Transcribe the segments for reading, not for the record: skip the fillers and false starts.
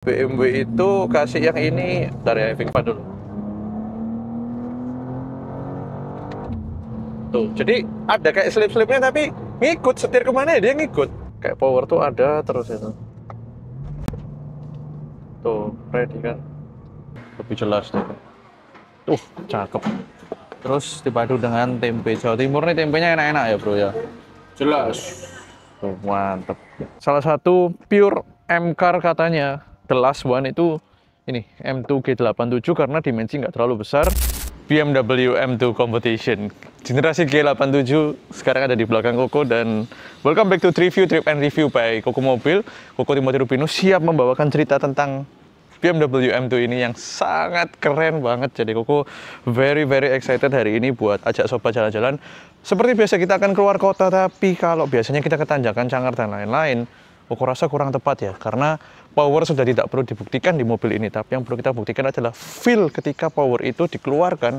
BMW itu kasih yang ini dari Vingpa dulu. Tuh, jadi ada kayak slip-slipnya tapi ngikut, setir kemana ya dia ngikut. Kayak power tuh ada terus itu. Tuh, ready kan. Lebih jelas tuh. Tuh, cakep. Terus dipadu dengan tempe Jawa Timur nih, tempenya enak-enak ya bro ya. Jelas. Tuh, mantep. Salah satu pure M-Car katanya. The last one itu ini M2 G87 karena dimensi nggak terlalu besar. BMW M2 Competition generasi G87 sekarang ada di belakang Koko, dan welcome back to Trip and Review by Koko Mobil. Koko Timothy Rupino siap membawakan cerita tentang BMW M2 ini yang sangat keren banget. Jadi Koko very excited hari ini buat ajak sobat jalan-jalan. Seperti biasa kita akan keluar kota, tapi kalau biasanya kita ke Tanjakan, Cangkar dan lain-lain, Koko rasa kurang tepat ya, karena power sudah tidak perlu dibuktikan di mobil ini, tapi yang perlu kita buktikan adalah feel ketika power itu dikeluarkan.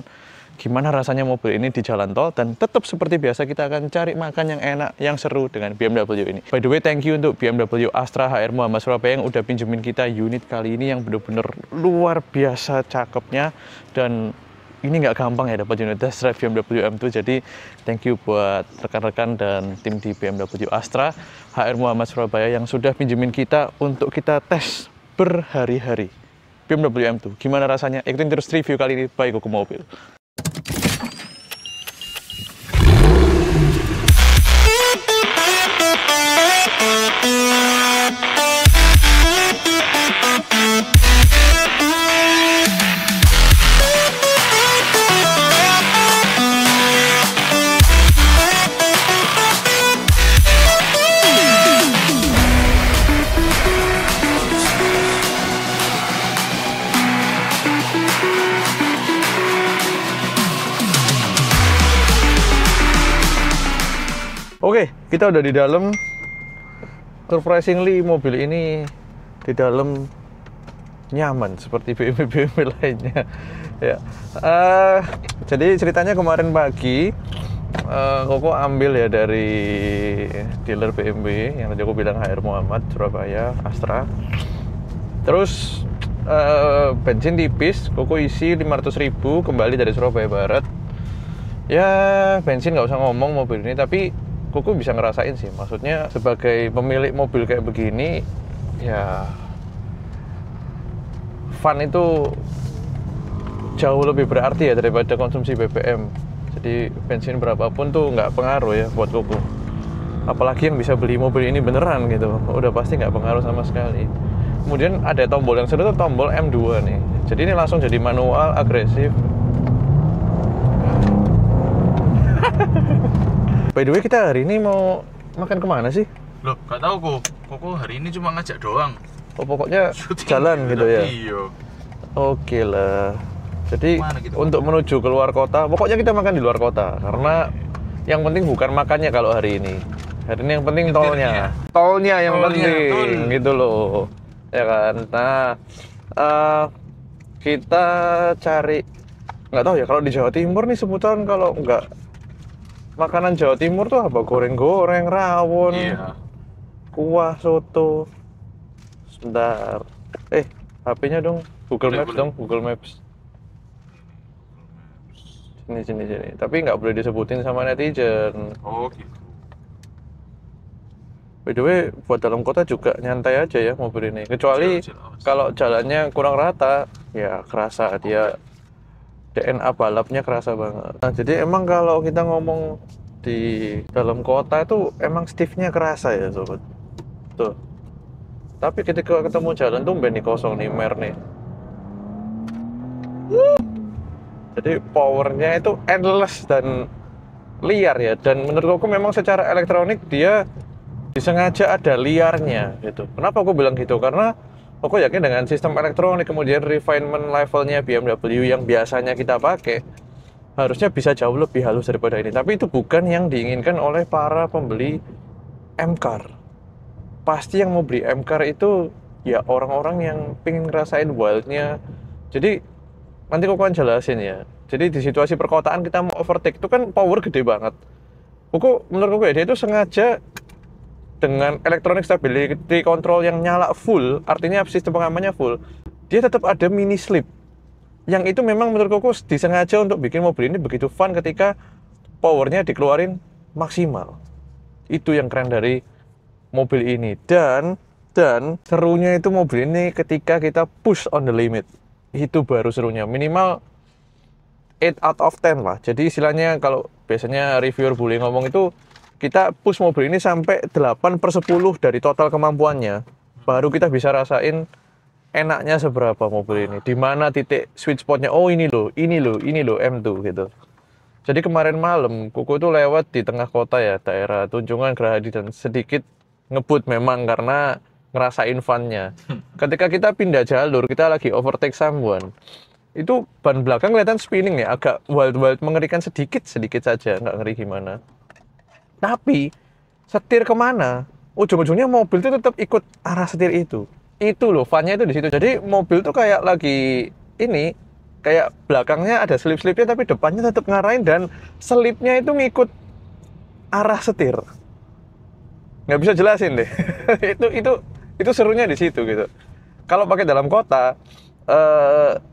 Gimana rasanya mobil ini di jalan tol, dan tetap seperti biasa kita akan cari makan yang enak, yang seru dengan BMW ini. By the way, thank you untuk BMW Astra HR Muhammad Surabaya yang udah pinjemin kita unit kali ini yang bener-bener luar biasa cakepnya, dan ini nggak gampang ya dapat unit test drive BMW M2. Jadi thank you buat rekan-rekan dan tim di BMW Astra HR Muhammad Surabaya yang sudah pinjemin kita untuk kita tes berhari-hari BMW M2. Gimana rasanya? Ikutin terus review kali ini by Koko Mobil. Oke, kita udah di dalam. Surprisingly mobil ini di dalam nyaman seperti BMW lainnya. Ya, jadi ceritanya kemarin pagi Koko ambil ya dari dealer BMW yang tadi aku bilang HR Muhammad Surabaya Astra. Terus bensin tipis, Koko isi 500.000 kembali dari Surabaya Barat. Ya bensin nggak usah ngomong mobil ini, tapi Koko bisa ngerasain sih, maksudnya sebagai pemilik mobil kayak begini, ya fun itu jauh lebih berarti ya daripada konsumsi BBM. Jadi bensin berapapun tuh nggak pengaruh ya buat Koko. Apalagi yang bisa beli mobil ini beneran gitu, udah pasti nggak pengaruh sama sekali. Kemudian ada tombol yang seru tuh tombol M2 nih. Jadi ini langsung jadi manual agresif. By the way, kita hari ini mau makan kemana sih? Loh, gak tahu Koko hari ini cuma ngajak doang. Oh, pokoknya Shooting jalan gitu ya? Iya. Oke lah. Jadi Gitu, untuk menuju ke luar kota, pokoknya kita makan di luar kota. Karena yang penting bukan makannya kalau hari ini. Hari ini yang penting tolnya. Tolnya yang penting, gitu loh. Ya kan? Nah, kita cari, nggak tahu ya, kalau di Jawa Timur nih sebutan kalau nggak makanan Jawa Timur tuh apa? Goreng-goreng, rawon, Iya. kuah, soto. Sebentar. HP-nya dong. Google Maps dong, Google Maps. Sini. Tapi nggak boleh disebutin sama netizen. Oh gitu. By the way, buat dalam kota juga nyantai aja ya mobil ini. Kecuali kalau jalannya kurang rata, ya kerasa dia DNA balapnya kerasa banget. Nah, jadi emang kalau kita ngomong di dalam kota itu emang stiffnya kerasa ya sobat. Tuh. Tapi ketika ketemu jalan tuh nih kosong nih mer nih. Jadi powernya itu endless dan liar ya. Dan menurut aku memang secara elektronik dia disengaja ada liarnya gitu. Kenapa aku bilang gitu? Karena aku yakin dengan sistem elektronik kemudian refinement levelnya BMW yang biasanya kita pakai harusnya bisa jauh lebih halus daripada ini. Tapi itu bukan yang diinginkan oleh para pembeli M-Car. Pasti yang mau beli M-Car itu ya orang-orang yang pengen ngerasain wildnya. Jadi nanti aku akan jelasin ya. Jadi di situasi perkotaan kita mau overtake itu kan power gede banget. Menurut aku ya dia itu sengaja dengan electronic stability control yang nyala full, artinya sistem pengamannya full, dia tetap ada mini slip. Yang itu memang menurut Koko disengaja untuk bikin mobil ini begitu fun ketika powernya dikeluarin maksimal. Itu yang keren dari mobil ini. Dan serunya itu mobil ini ketika kita push on the limit. Itu baru serunya. Minimal 8 out of 10 lah. Jadi istilahnya kalau biasanya reviewer boleh ngomong itu, kita push mobil ini sampai 8/10 dari total kemampuannya. Baru kita bisa rasain enaknya seberapa mobil ini. Di mana titik sweet spotnya. Oh ini loh M2 gitu. Jadi kemarin malam, Koko itu lewat di tengah kota ya, daerah Tunjungan Gerahadi, dan sedikit ngebut memang karena ngerasain fun-nya. Ketika kita pindah jalur, kita lagi overtake someone, itu ban belakang kelihatan spinning ya, agak wild mengerikan sedikit saja, nggak ngeri gimana. Tapi setir kemana, ujung-ujungnya mobil itu tetap ikut arah setir itu. Itu loh, fun-nya itu di situ. Jadi mobil tuh kayak lagi ini, kayak belakangnya ada selip-selipnya tapi depannya tetap ngarahin, dan selipnya itu ngikut arah setir. Nggak bisa jelasin deh. itu serunya di situ gitu. Kalau pakai dalam kota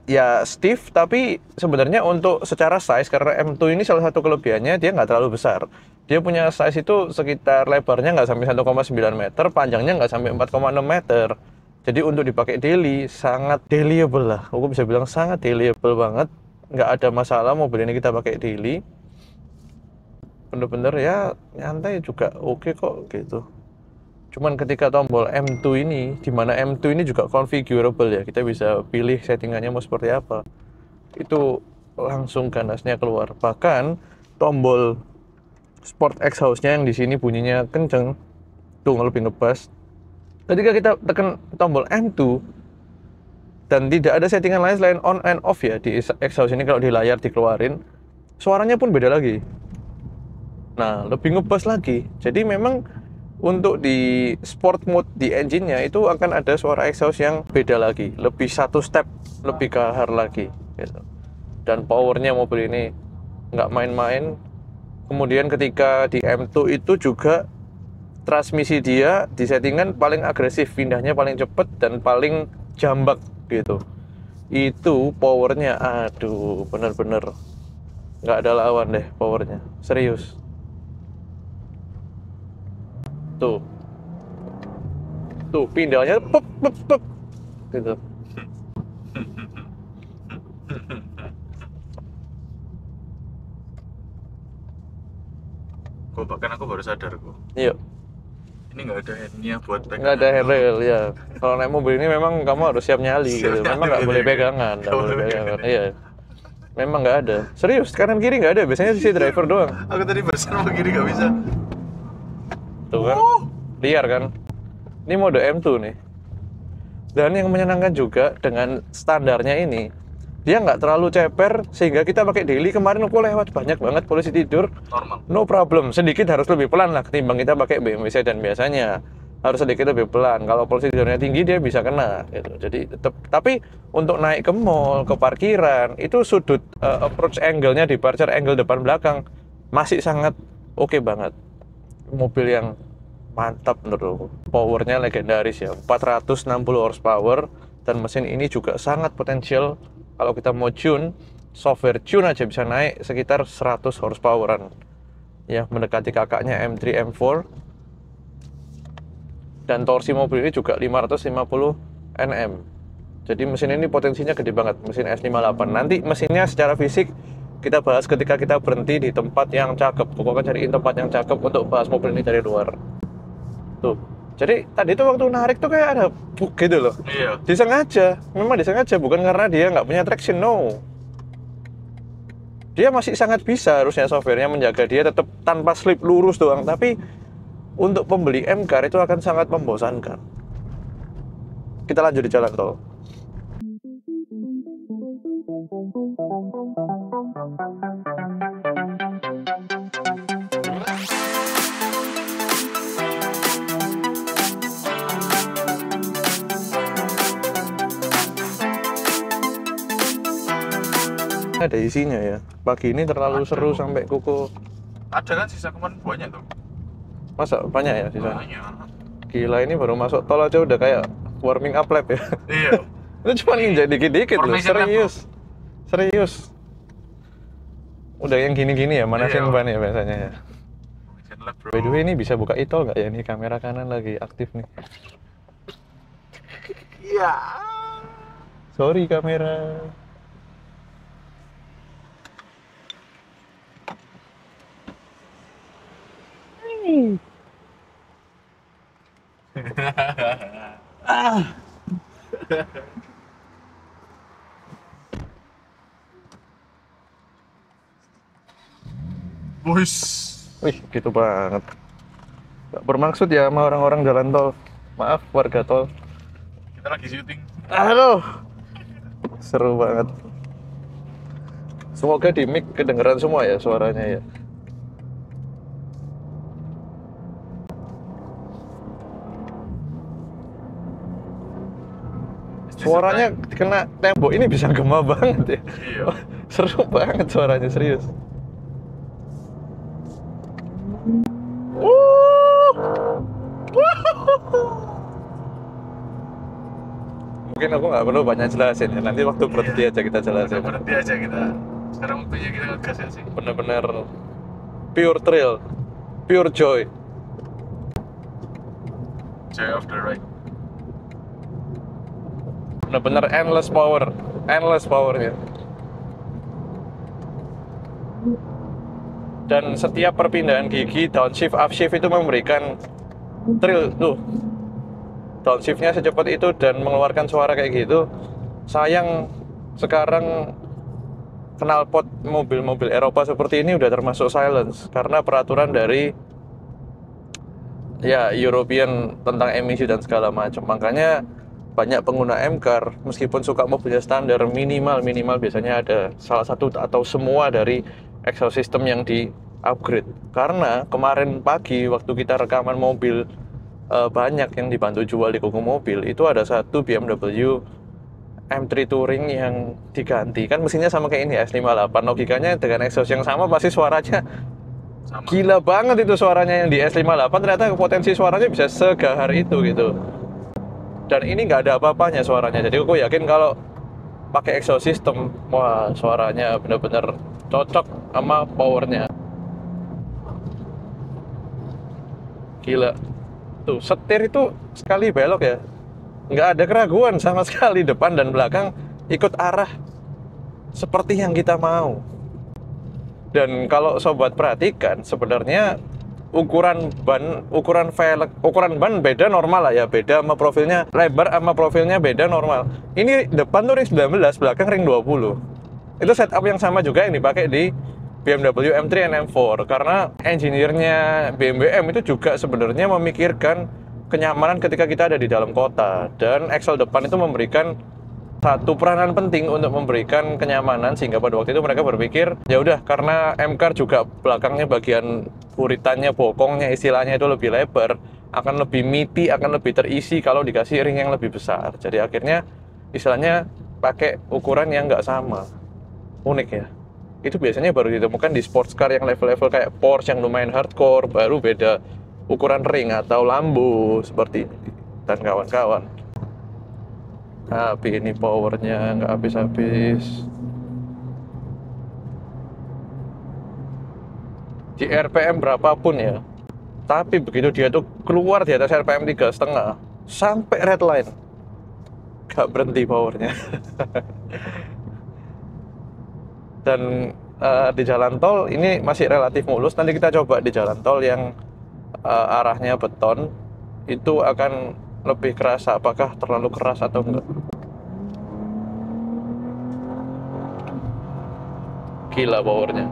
ya stiff, tapi sebenarnya untuk secara size, karena M2 ini salah satu kelebihannya dia nggak terlalu besar. Dia punya size itu sekitar lebarnya nggak sampai 1,9 meter, panjangnya nggak sampai 4,6 meter. Jadi untuk dipakai daily sangat dailyable lah. Aku bisa bilang sangat dailyable banget. Nggak ada masalah mobil ini kita pakai daily. Bener-bener ya nyantai juga oke kok gitu. Cuman ketika tombol M2 ini, dimana M2 ini juga configurable ya, kita bisa pilih settingannya mau seperti apa, itu langsung ganasnya keluar. Bahkan tombol sport exhaust-nya yang di sini bunyinya kenceng, tuh lebih ngebas. Ketika kita tekan tombol M2 dan tidak ada settingan lain selain on and off ya di exhaust ini, kalau di layar dikeluarin, suaranya pun beda lagi. Nah, lebih ngebas lagi. Jadi memang untuk di sport mode di engine-nya itu akan ada suara exhaust yang beda lagi, lebih satu step lebih gahar lagi gitu. Dan powernya mobil ini nggak main-main. Kemudian ketika di M2 itu juga transmisi dia di settingan paling agresif, pindahnya paling cepet dan paling jambak gitu. Itu powernya, aduh bener-bener nggak ada lawan deh powernya, serius. Tuh pindahnya pep gitu. Bahkan aku baru sadar kok. Iya. Ini nggak ada handnya buat pegangan. Nggak ada handrail ya. Kalau naik mobil ini memang kamu harus siap nyali gitu. Memang nggak boleh pegangan, nggak boleh pegangan. Iya. Memang nggak ada. Serius, kanan kiri nggak ada. Biasanya sisi driver doang. Aku tadi barusan mau kiri nggak bisa. Tuh kan, liar kan. Ini mode M2 nih. Dan yang menyenangkan juga dengan standarnya ini, dia nggak terlalu ceper sehingga kita pakai daily. Kemarin aku lewat banyak banget polisi tidur, Normal. no problem. Sedikit harus lebih pelan lah ketimbang kita pakai BMW sedan biasanya. Harus sedikit lebih pelan. Kalau polisi tidurnya tinggi dia bisa kena gitu. Jadi tetap, tapi untuk naik ke mall, ke parkiran, itu sudut approach angle-nya, departure angle depan belakang masih sangat oke banget. Mobil yang mantap menurutku. Powernya legendaris ya, 460 horsepower, dan mesin ini juga sangat potensial. Kalau kita mau tune, software tune aja bisa naik sekitar 100 horsepoweran. Ya, mendekati kakaknya M3, M4. Dan torsi mobil ini juga 550 Nm. Jadi mesin ini potensinya gede banget, mesin S58. Nanti mesinnya secara fisik kita bahas ketika kita berhenti di tempat yang cakep. Pokoknya cariin tempat yang cakep untuk bahas mobil ini dari luar. Tuh. Jadi tadi tuh waktu narik tuh kayak ada bug gitu loh. Iya. Disengaja, memang disengaja, bukan karena dia nggak punya traction, no. Dia masih sangat bisa harusnya softwarenya menjaga dia tetap tanpa slip lurus doang. Tapi untuk pembeli M-Car itu akan sangat membosankan. Kita lanjut di jalan tol. Ada isinya ya. Pagi ini terlalu seru sampai Koko. Ada kan sisa kemarin banyak tuh. Masa banyak ya sisa? Banyak. Gila, ini baru masuk tol aja udah kayak warming up lap ya. Iya. Itu cuma nginjak dikit-dikit loh, Formation lap, serius. Serius. Udah yang gini-gini ya, manasin Iya. ban ya biasanya ya. Formation lap, bro. By the way, ini bisa buka e-tol nggak ya? Ini kamera kanan lagi aktif nih. Iya. Sorry kamera. Bus. Wih, gitu banget. Gak bermaksud ya sama orang-orang jalan tol. Maaf warga tol. Kita lagi syuting. Aduh, seru banget. Semoga di mic kedengeran semua ya suaranya ya. Suaranya kena tembok ini bisa gema banget ya. Iya. Seru banget suaranya, serius. Mungkin aku nggak perlu banyak jelasin ya. Nanti waktu berhenti aja kita jelasin. Berhenti aja kita. Sekarang waktunya kita ngegas ya sih. Bener-bener pure thrill, pure joy. Joy of the ride. Bener-bener endless powernya. Dan setiap perpindahan gigi, downshift, upshift itu memberikan thrill tuh. Downshiftnya secepat itu dan mengeluarkan suara kayak gitu. Sayang sekarang knalpot mobil-mobil Eropa seperti ini udah termasuk silence karena peraturan dari ya European tentang emisi dan segala macam. Makanya banyak pengguna M-Car meskipun suka mobilnya standar minimal biasanya ada salah satu atau semua dari exhaust system yang di upgrade. Karena kemarin pagi waktu kita rekaman mobil banyak yang dibantu jual di Koko Mobil, itu ada satu BMW M3 Touring yang diganti. Kan mesinnya sama kayak ini S58, logikanya dengan exhaust yang sama pasti suaranya Sama. gila banget itu suaranya yang di S58, ternyata potensi suaranya bisa segahar itu gitu. Dan ini nggak ada apa-apanya suaranya, jadi aku yakin kalau pakai exhaust system, wah suaranya bener-bener cocok sama powernya. Gila. Tuh, setir itu sekali belok ya, nggak ada keraguan sama sekali, depan dan belakang ikut arah seperti yang kita mau. Dan kalau sobat perhatikan, sebenarnya ukuran ban beda normal lah ya, beda sama profilnya, lebar sama profilnya beda normal. Ini depan tuh ring 19, belakang ring 20. Itu setup yang sama juga yang dipakai di BMW M3 dan M4, karena engineer-nya BMW M itu juga sebenarnya memikirkan kenyamanan ketika kita ada di dalam kota, dan axle depan itu memberikan satu peranan penting untuk memberikan kenyamanan, sehingga pada waktu itu mereka berpikir ya udah, karena M-Car juga belakangnya bagian buritannya, bokongnya istilahnya itu lebih lebar, akan lebih meaty, akan lebih terisi kalau dikasih ring yang lebih besar. Jadi akhirnya istilahnya pakai ukuran yang nggak sama. Unik ya. Itu biasanya baru ditemukan di sports car yang level-level kayak Porsche yang lumayan hardcore, baru beda ukuran ring atau Lambo seperti ini dan kawan-kawan. Tapi ini powernya nggak habis-habis. Di RPM berapapun ya, tapi begitu dia tuh keluar di atas RPM 3,5 sampai red line, nggak berhenti powernya. Dan di jalan tol ini masih relatif mulus. Nanti kita coba di jalan tol yang arahnya beton, itu akan lebih kerasa apakah terlalu keras atau enggak. Gila powernya.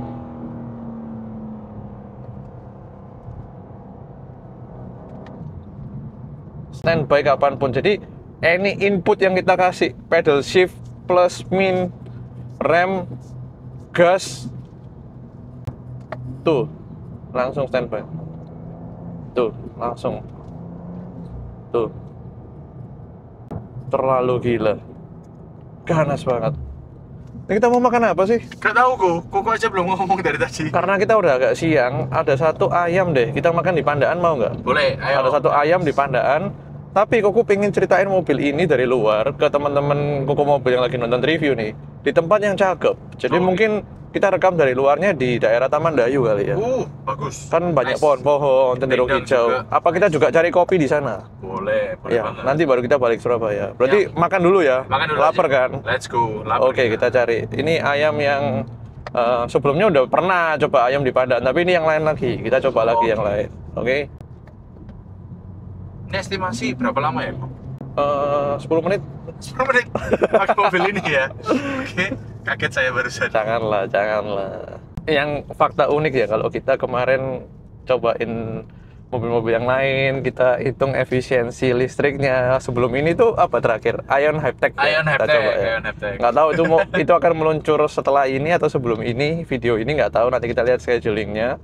Standby kapanpun. Jadi any input yang kita kasih, pedal shift, plus, min, rem, gas, tuh langsung standby. Tuh langsung. Tuh. Terlalu gila. Ganas banget. Kita mau makan apa sih? Gak tahu kok aja belum ngomong dari tadi. Karena kita udah agak siang, ada satu ayam deh. Kita makan di Pandaan mau nggak? Boleh, ayo. Ada satu ayam di Pandaan. Tapi Koko pengen ceritain mobil ini dari luar ke teman-teman Koko mobil yang lagi nonton review nih. Di tempat yang cakep. Jadi mungkin kita rekam dari luarnya di daerah Taman Dayu kali ya. Bagus. Kan banyak Nice. pohon-pohon, cenderung Rindang hijau. juga. Apa kita juga cari kopi di sana? Boleh Ya, banget. nanti baru kita balik Surabaya. Berarti makan dulu ya. Makan dulu Lapar aja. kan? Let's go. Lapar. Oke, kita cari. Ini ayam yang sebelumnya udah pernah coba ayam di Padang, tapi ini yang lain lagi. Kita coba lagi yang lain. Oke. Ini estimasi berapa lama ya, Kok? 10 menit. 10 menit pakai mobil ini ya. Oke, kaget saya barusan. Janganlah. Yang fakta unik ya kalau kita kemarin cobain mobil-mobil yang lain, kita hitung efisiensi listriknya. Sebelum ini tuh apa terakhir? Ion Hypertech. Ion Kita Hypertech, coba ya. Ion Hypertech. Nggak tahu itu akan meluncur setelah ini atau sebelum ini. Video ini nggak tahu, nanti kita lihat schedulingnya.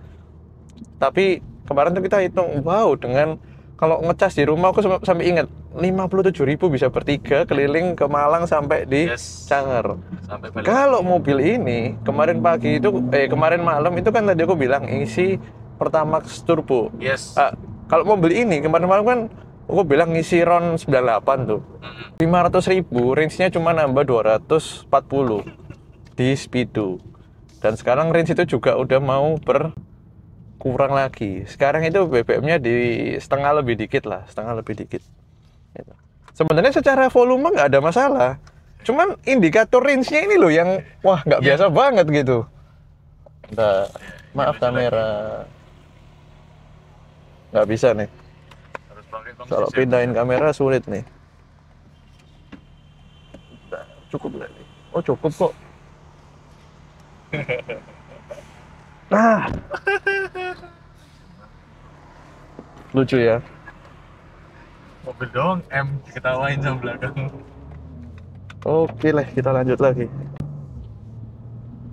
Tapi kemarin tuh kita hitung, wow, dengan kalau ngecas di rumah aku sampai ingat 57.000 bisa bertiga keliling ke Malang sampai di Yes. Canger. Sampai balik. Kalau mobil ini kemarin pagi itu kemarin malam itu kan tadi aku bilang isi Pertamax Turbo. Yes. Kalau mobil ini kemarin malam kan aku bilang ngisi RON 98 tuh. 500.000, range-nya cuma nambah 240 di Speedo. Dan sekarang range itu juga udah mau berkurang lagi. Sekarang itu BBM-nya di setengah lebih dikit. Gitu. Sebenarnya secara volume nggak ada masalah. Cuman indikator range-nya ini loh yang wah nggak biasa banget gitu. Nah, maaf kamera. Nggak bisa nih. Harus pakai Kalau kondisi. pindahin kamera sulit nih. Nah, cukup nggak nih? Oh cukup kok. Nah. Lucu ya. Mobil doang M diketawain sama belakang. Oke lah, kita lanjut lagi.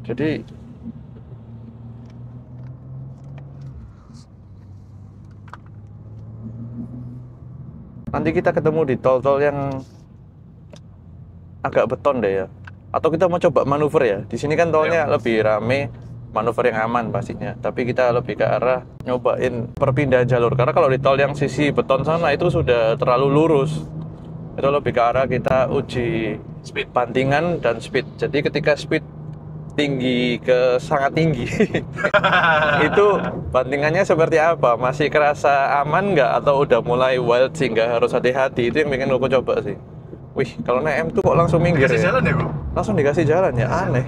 Jadi nanti kita ketemu di tol-tol yang agak beton deh ya. Atau kita mau coba manuver ya. Di sini kan tolnya lebih rame, manuver yang aman pastinya. Tapi kita lebih ke arah nyobain perpindahan jalur. Karena kalau di tol yang sisi beton sana itu sudah terlalu lurus. Itu lebih ke arah kita uji Speed. bantingan dan speed. Jadi ketika speed tinggi ke sangat tinggi itu bantingannya seperti apa? Masih kerasa aman nggak atau udah mulai wild sehingga harus hati-hati? Itu yang pengen aku coba sih. Wih, kalau naik M tuh kok langsung minggir Kasih ya? jalan ya, Kok? Langsung dikasih jalan ya, aneh.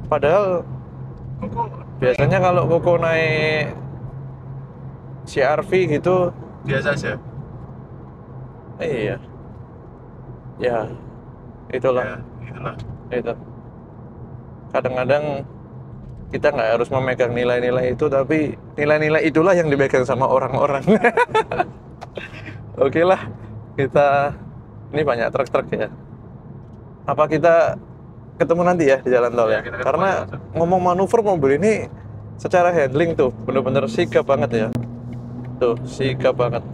Padahal Kok biasanya kalau Koko naik CR-V gitu, biasa aja. iya. Ya, itulah. Ya, itulah. Itu. Kadang-kadang kita nggak harus memegang nilai-nilai itu, tapi nilai-nilai itulah yang dipegang sama orang-orang. Oke lah, kita ini banyak truk-truk ya. Apa kita ketemu nanti ya di jalan tol ya? Ya, kita ketemu Karena di jalan tol. ngomong manuver mobil ini secara handling tuh bener-bener sigap banget ya. Tuh, sigap banget.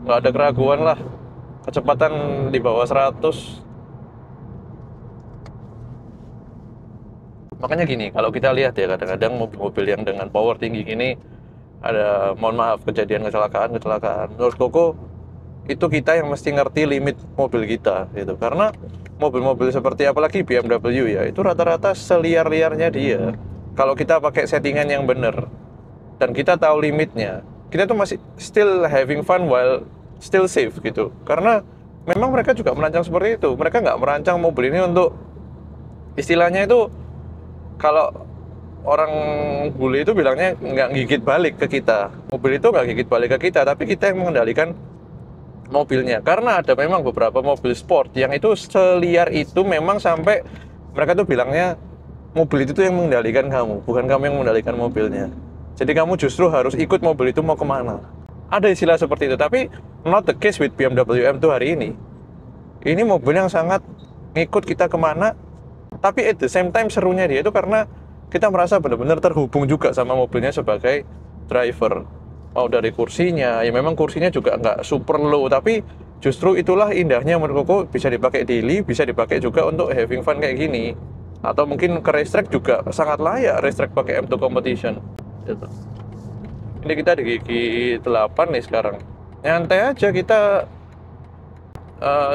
Nggak ada keraguan lah. Kecepatan di bawah 100. Makanya gini, kalau kita lihat ya kadang-kadang mobil-mobil yang dengan power tinggi gini ada, mohon maaf, kejadian kecelakaan. Menurut Koko itu kita yang mesti ngerti limit mobil kita gitu. Karena mobil-mobil seperti apalagi BMW ya, itu rata-rata seliar-liarnya dia. Kalau kita pakai settingan yang benar dan kita tahu limitnya, kita tuh masih still having fun while still safe gitu. Karena memang mereka juga merancang seperti itu. Mereka nggak merancang mobil ini untuk istilahnya itu, kalau orang bule itu bilangnya nggak gigit balik ke kita. Mobil itu nggak gigit balik ke kita, tapi kita yang mengendalikan mobilnya. Karena ada memang beberapa mobil sport yang itu seliar itu, memang sampai mereka tuh bilangnya mobil itu tuh yang mengendalikan kamu, bukan kamu yang mengendalikan mobilnya. Jadi kamu justru harus ikut mobil itu mau kemana. Ada istilah seperti itu, tapi not the case with BMW M2 hari ini. Ini mobil yang sangat ngikut kita kemana, tapi at the same time serunya dia itu karena kita merasa benar-benar terhubung juga sama mobilnya sebagai driver. Mau dari kursinya, ya memang kursinya juga nggak super low, tapi justru itulah indahnya menurut Koko, bisa dipakai daily, bisa dipakai juga untuk having fun kayak gini. Atau mungkin ke racetrack juga sangat layak racetrack pakai M2 Competition gitu. Ini kita di gigi 8 nih sekarang, nyantai aja kita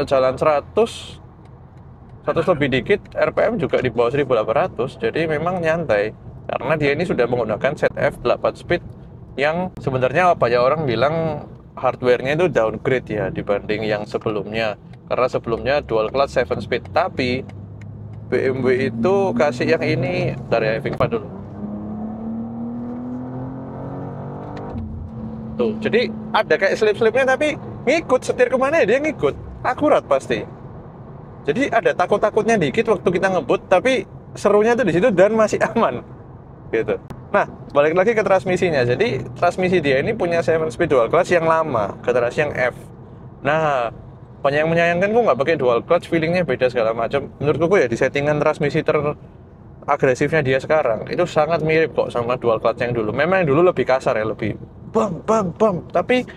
jalan 100 lebih dikit, RPM juga di bawah 1800, jadi memang nyantai karena dia ini sudah menggunakan ZF 8 speed yang sebenarnya apa ya, orang bilang hardware-nya itu downgrade ya dibanding yang sebelumnya, karena sebelumnya dual clutch 7 speed, tapi BMW itu kasih yang ini dari having fun dulu tuh, jadi ada kayak slip-slipnya tapi ngikut, setir kemana dia ngikut, akurat pasti. Jadi ada takut-takutnya dikit waktu kita ngebut, tapi serunya tuh di situ dan masih aman gitu. Nah, balik lagi ke transmisinya. Jadi transmisi dia ini punya 7 speed dual clutch yang lama, generasi yang F. Nah, banyak yang menyayangkan kok nggak pakai dual clutch, feelingnya beda segala macam. Menurutku ya di settingan transmisi teragresifnya dia sekarang itu sangat mirip kok sama dual clutch yang dulu. Memang yang dulu lebih kasar ya, lebih bam bam bam. Tapi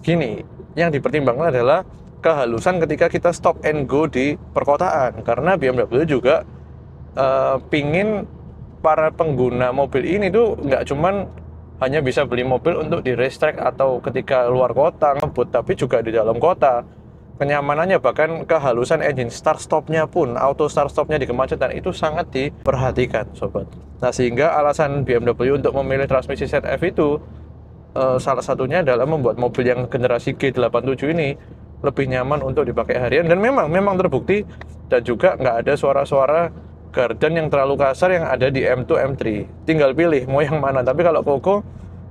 gini, yang dipertimbangkan adalah kehalusan ketika kita stop and go di perkotaan, karena BMW juga pingin para pengguna mobil ini tuh nggak cuman hanya bisa beli mobil untuk di racetrack atau ketika luar kota ngebut, tapi juga di dalam kota. Kenyamanannya, bahkan kehalusan engine start stopnya pun, auto start stopnya di kemacetan itu sangat diperhatikan sobat. Nah, sehingga alasan BMW untuk memilih transmisi ZF itu salah satunya adalah membuat mobil yang generasi G87 ini lebih nyaman untuk dipakai harian, dan memang terbukti, dan juga nggak ada suara-suara gardan yang terlalu kasar yang ada di M2 M3. Tinggal pilih mau yang mana. Tapi kalau Koko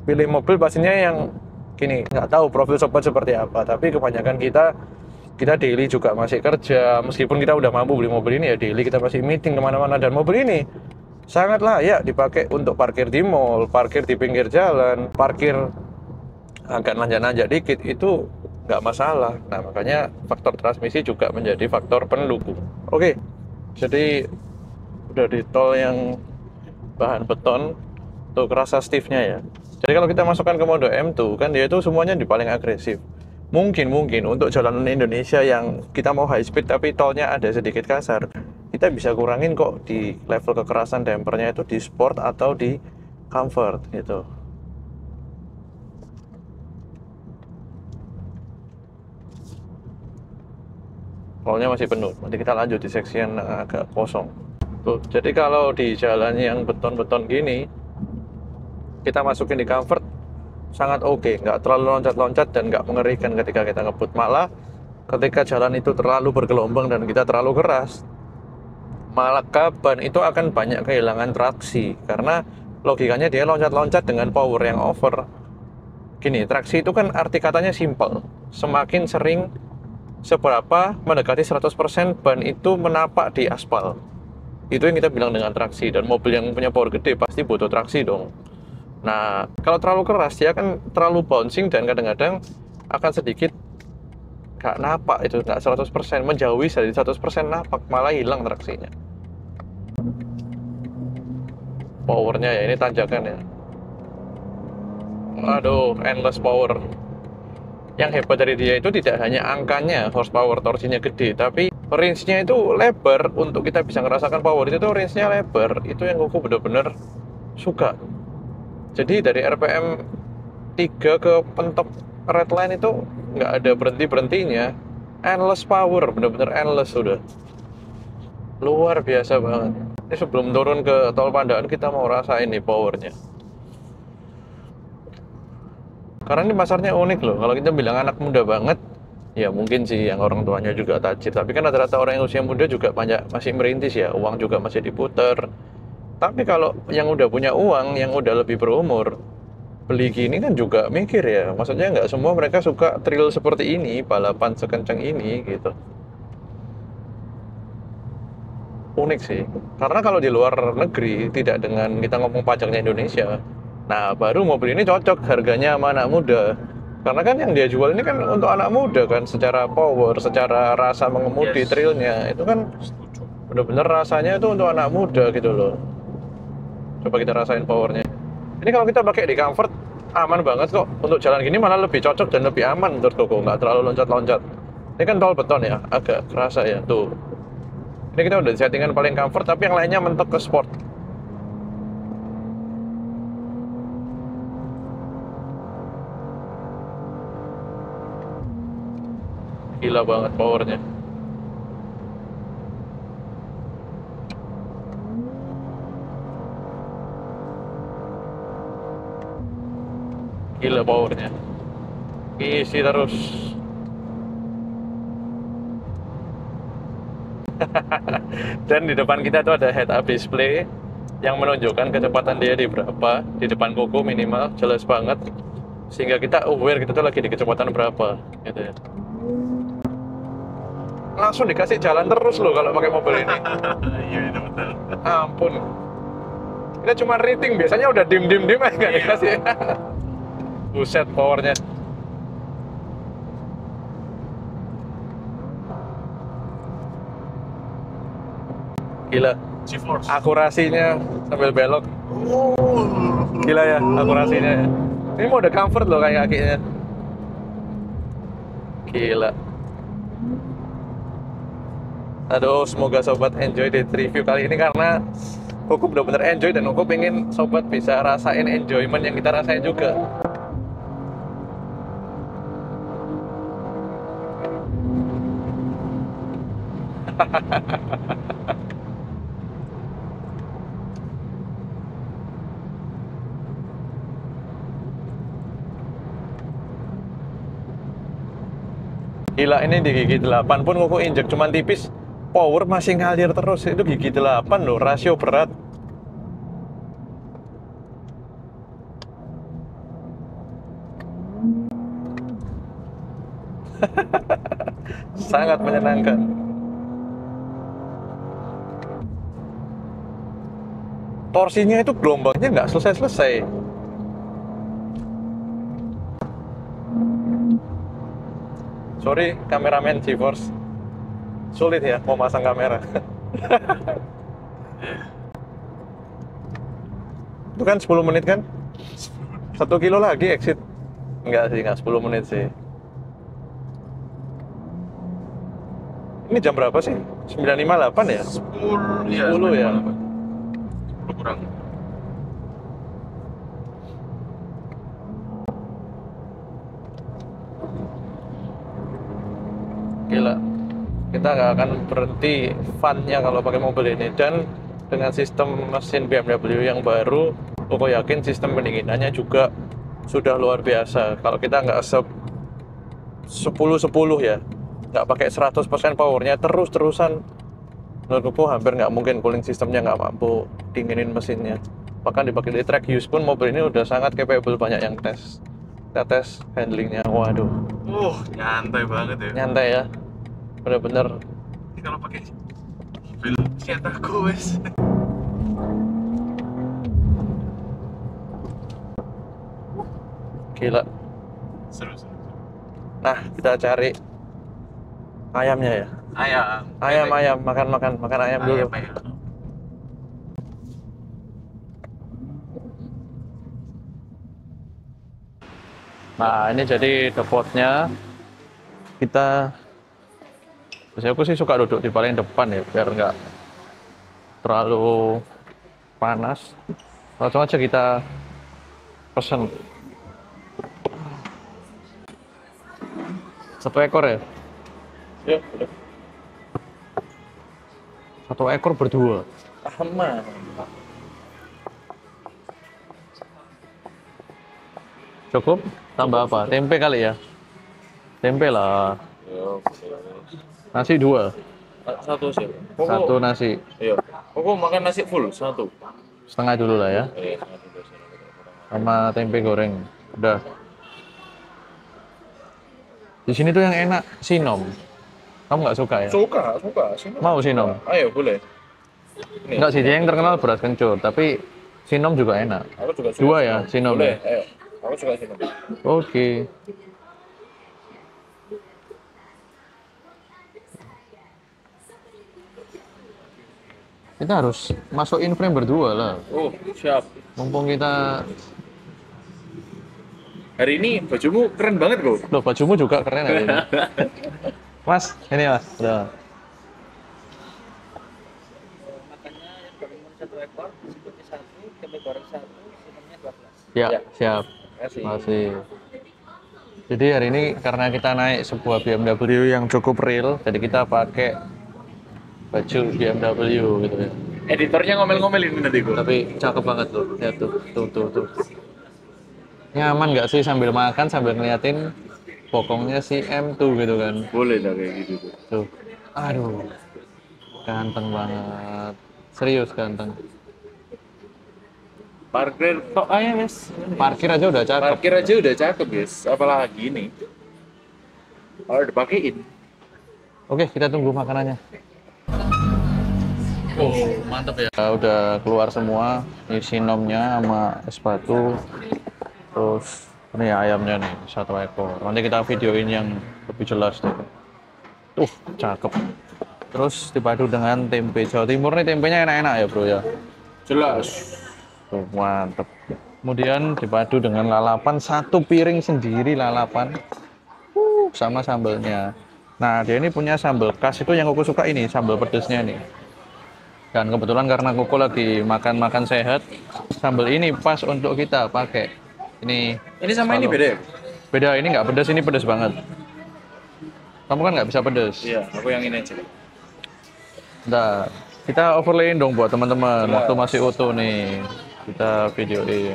pilih mobil pastinya yang gini, nggak tahu profil sobat seperti apa, tapi kebanyakan kita daily juga masih kerja, meskipun kita udah mampu beli mobil ini ya daily kita masih meeting kemana-mana, dan mobil ini sangat layak dipakai untuk parkir di mall, parkir di pinggir jalan, parkir agak nanjak-nanjak dikit itu nggak masalah. Nah, makanya faktor transmisi juga menjadi faktor pendukung. Oke, jadi udah di tol yang bahan beton tuh kerasa stiffnya ya. Jadi kalau kita masukkan ke mode M2 kan dia itu semuanya di paling agresif. Mungkin untuk jalanan Indonesia yang kita mau high speed tapi tolnya ada sedikit kasar, kita bisa kurangin kok di level kekerasan dampernya itu di sport atau di comfort gitu. Tolnya masih penuh, nanti kita lanjut di seksi yang agak kosong. Tuh, jadi kalau di jalan yang beton-beton gini, kita masukin di comfort sangat oke, nggak terlalu loncat-loncat dan nggak mengerikan ketika kita ngebut. Malah ketika jalan itu terlalu bergelombang dan kita terlalu keras, malah ban itu akan banyak kehilangan traksi, karena logikanya dia loncat-loncat dengan power yang over. Gini, traksi itu kan arti katanya simple, semakin sering seberapa mendekati 100% ban itu menapak di aspal, itu yang kita bilang dengan traksi. Dan mobil yang punya power gede pasti butuh traksi dong. Nah, kalau terlalu keras dia akan terlalu bouncing dan kadang-kadang akan sedikit gak napak, itu gak 100%, menjauhi dari 100% napak, malah hilang traksinya. Powernya ya, ini tanjakan ya, aduh, endless power. Yang hebat dari dia itu tidak hanya angkanya, horsepower, torsinya gede, tapi range-nya itu lebar. Untuk kita bisa ngerasakan power itu tuh range-nya lebar. Itu yang aku bener-bener suka. Jadi dari RPM 3 ke pentok red line itu nggak ada berhenti-berhentinya. Endless power, bener-bener endless sudah. Luar biasa banget. Ini sebelum turun ke tol Pandaan kita mau rasain nih powernya. Karena ini pasarnya unik loh. Kalau kita bilang anak muda banget, ya mungkin sih yang orang tuanya juga tajir. Tapi kan rata-rata orang yang usia muda juga banyak masih merintis ya. Uang juga masih diputer. Tapi kalau yang udah punya uang, yang udah lebih berumur, beli gini kan juga mikir ya. Maksudnya nggak semua mereka suka thrill seperti ini, balapan sekencang ini gitu. Unik sih. Karena kalau di luar negeri, tidak dengan kita ngomong pajaknya Indonesia, nah baru mobil ini cocok harganya sama anak muda. Karena kan yang dia jual ini kan untuk anak muda kan, secara power, secara rasa mengemudi, thrillnya itu kan bener-bener rasanya itu untuk anak muda gitu loh. Coba kita rasain powernya. Ini kalau kita pakai di comfort aman banget kok. Untuk jalan gini malah lebih cocok dan lebih aman menurut Koko, nggak terlalu loncat-loncat. Ini kan tol beton ya, agak kerasa ya tuh. Ini kita udah settingan paling comfort, tapi yang lainnya mentok ke sport. Gila banget powernya. Gila powernya. Isi terus. Dan di depan kita tuh ada head-up display yang menunjukkan kecepatan dia di berapa. Di depan koko minimal, jelas banget. Sehingga kita aware kita tuh lagi di kecepatan berapa gitu ya. Langsung dikasih jalan terus loh kalau pakai mobil ini. Iya, itu betul. Ampun. Kita cuma rating, biasanya udah dim aja nggak dikasih. Buset powernya. Gila. GeForce. Akurasinya sambil belok. Gila ya akurasinya. Ini mode comfort loh kayak kakinya. Gila. Aduh, semoga sobat enjoy di review kali ini karena Hukum bener-bener enjoy dan Hukum pengen sobat bisa rasain enjoyment yang kita rasain juga. Gila, ini di gigi 8 pun Kuku injek cuman tipis, power masih ngalir terus. Itu gigi 8 loh, rasio berat. Sangat menyenangkan. Torsinya itu gelombangnya nggak selesai-selesai. Sorry, kameramen GeForce. Sulit ya mau masang kamera. Itu kan 10 menit kan? 1 kilo lagi exit. Enggak sih, enggak 10 menit sih. Ini jam berapa sih? 9.58 ya? 10 ya. 10 ya? 10 kurang. Gila, kita nggak akan berhenti fun-nya kalau pakai mobil ini. Dan dengan sistem mesin BMW yang baru, aku yakin sistem pendinginannya juga sudah luar biasa. Kalau kita nggak 10-10 ya, nggak pakai 100% powernya terus-terusan, menurutku hampir nggak mungkin cooling sistemnya nggak mampu dinginin mesinnya. Bahkan dipakai di track use pun mobil ini udah sangat capable, banyak yang tes. Kita tes handlingnya, waduh. Nyantai banget ya. Nyantai ya, bener-bener. Ini kalau pakai mobil cetakku wes. Gila. Seru. Nah, kita cari ayamnya ya. Ayam. Makan ayam dulu. Ayam. Nah, ini jadi depotnya. Kita, aku sih suka duduk di paling depan ya, biar nggak terlalu panas. Langsung aja kita pesen. 1 ekor ya? Ya, udah. 1 ekor berdua. Aman. Cukup? Tambah apa? Tempe kali ya? Tempe lah. Nasi 2. 1 sih. 1 nasi. Iya. Kok makan nasi full 1? Setengah dulu lah ya. Iya, 1 Sama tempe goreng. Udah. Di sini tuh yang enak sinom. Kamu nggak suka ya? Suka. Mau sinom? Ayo, boleh. Ini. Enggak sih, dia yang terkenal beras kencur, tapi sinom juga enak. Aku juga suka. 2 ya, sinom Boleh, ya? ayo. Aku suka sinom. Oke. Kita harus masukin frame berdua lah. Oh, siap. Mumpung kita... Hari ini bajumu keren banget, Bro. Loh, bajumu juga keren hari ini. Mas, ini mas. Udah. Makannya yang goreng satu ekor, seafoodnya satu, tempe goreng satu, sinomnya 12. Ya, siap. Kasih. Masih. Jadi hari ini karena kita naik sebuah BMW yang cukup real, jadi kita pakai baju BMW gitu ya. Editornya ngomel-ngomel ini nanti gue. Tapi cakep banget tuh. Lihat tuh. Nyaman nggak sih sambil makan sambil ngeliatin pokoknya si M2 gitu kan. Boleh dah kayak gitu tuh. Tuh. Aduh. Ganteng banget. Serius ganteng. Parkir tok aja mas. Parkir aja udah cakep. Parkir aja udah cakep guys. Apalagi ini. Kalau dipakein. Oke, kita tunggu makanannya. Oh, mantap ya. Udah keluar semua, ini sinomnya sama es batu. Terus ini ayamnya nih, satu ekor. Nanti kita videoin yang lebih jelas deh. Tuh, cakep. Terus dipadu dengan tempe Jawa Timur nih, tempenya enak-enak ya bro ya. Jelas. Tuh, mantep. Kemudian dipadu dengan lalapan, satu piring sendiri lalapan. Sama sambelnya. Nah, dia ini punya sambal khas itu yang aku suka ini, sambal pedesnya nih. Dan kebetulan karena Koko lagi makan-makan sehat, sambal ini pas untuk kita pakai. Ini sama ini beda ya? Beda, ini nggak pedas, ini pedas banget. Kamu kan nggak bisa pedas. Iya, aku yang ini aja. Nah, kita overlayin dong buat teman-teman. Waktu masih utuh nih, kita videoin.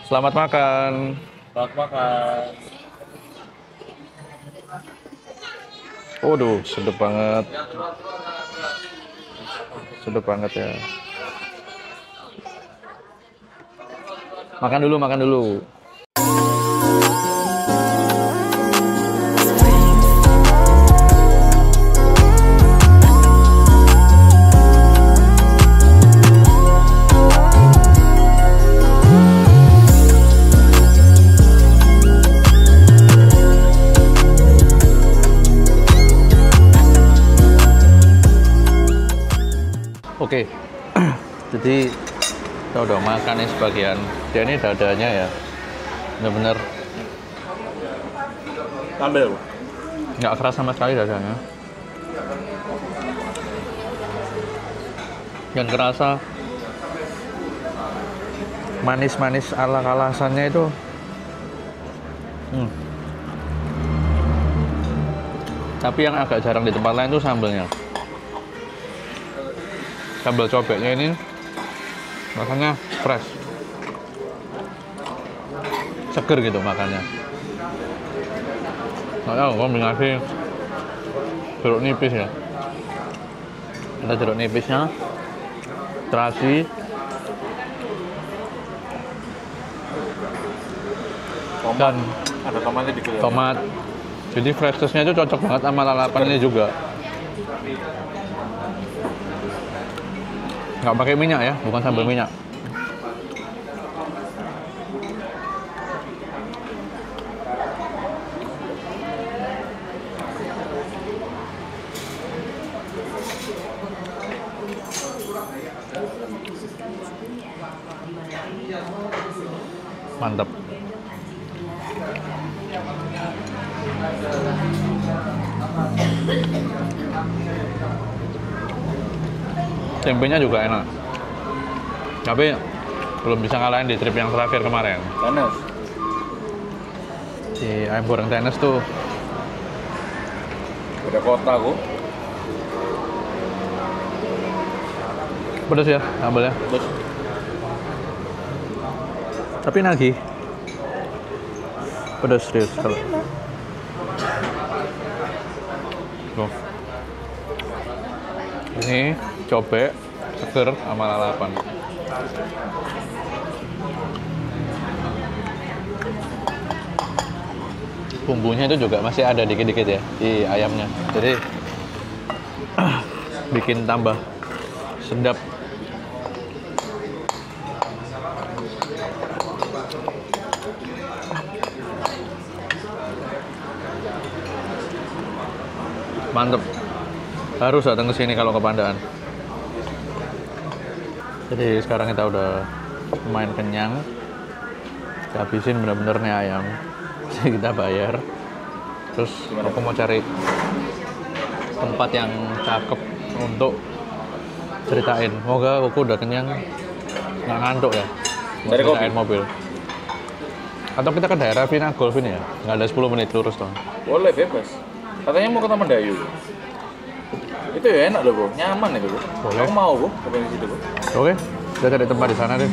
Selamat makan. Selamat makan. Waduh, sedap banget. Sedap banget ya. Makan dulu. Oke, jadi kita udah makan nih sebagian. Dia ini dadanya ya, bener-bener Ambil. nggak keras sama sekali dadanya. Yang kerasa manis-manis ala kalasannya itu. Tapi yang agak jarang di tempat lain tuh sambelnya. Sambal cobeknya ini rasanya fresh, seger gitu makannya. Nggak tahu, kombinasi jeruk nipis ya. Ada jeruk nipisnya, terasi, dan Ada tomatnya dikit ya? tomat. Jadi freshness-nya itu cocok banget sama lalapan ini juga. Nggak pakai minyak ya, bukan sambal minyak. Mantap. Tempenya juga enak, tapi belum bisa ngalahin di trip yang terakhir kemarin. Panas. Di ayam goreng tenis tuh Beda kota aku. pedas ya sambalnya, Terus tapi nagih. Pedas serius kalau. Tuh. Ini cobek seger sama lalapan. Bumbunya itu juga masih ada dikit-dikit ya di ayamnya, jadi bikin tambah sedap. Mantep, harus datang ke sini kalau ke Pandaan. Jadi sekarang kita udah lumayan kenyang, kita habisin bener-bener nih ayam. Jadi kita bayar. Terus Gimana? aku mau cari tempat yang cakep untuk ceritain. Semoga aku udah kenyang, nggak ngantuk ya. Mau Cari ceritain kopi? mobil. Atau kita ke daerah Vina Golf ini ya? Nggak ada 10 menit lurus dong. Boleh, bebas. Katanya mau ke Taman Dayu. Itu ya enak loh, Bu. Nyaman itu, Bu. Boleh. Aku mau, Bu. Ke situ, Bu. Oke, kita cari tempat di sana deh.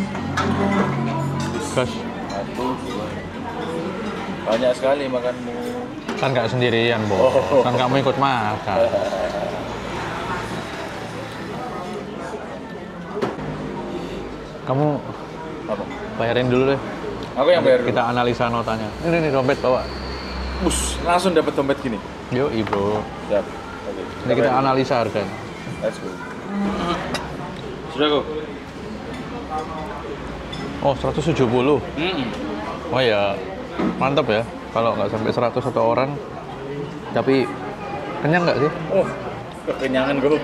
Gas, Satu, dua. Banyak sekali makanmu. kan nggak sendirian, Bo. Oh. Kan kamu ikut makan. Kamu Apa? bayarin dulu deh. Aku yang bayar dulu. Kita analisa notanya. Ini nih dompet bawa. Bus, langsung dapat dompet gini. Yuk, bro. Siap. Oke. Ini kita analisa harganya. Let's go. Sudah, kok. Oh, 170. Oh ya, mantap ya. Kalau nggak sampai 100 satu orang. Tapi kenyang nggak sih? Oh, kekenyangan gue.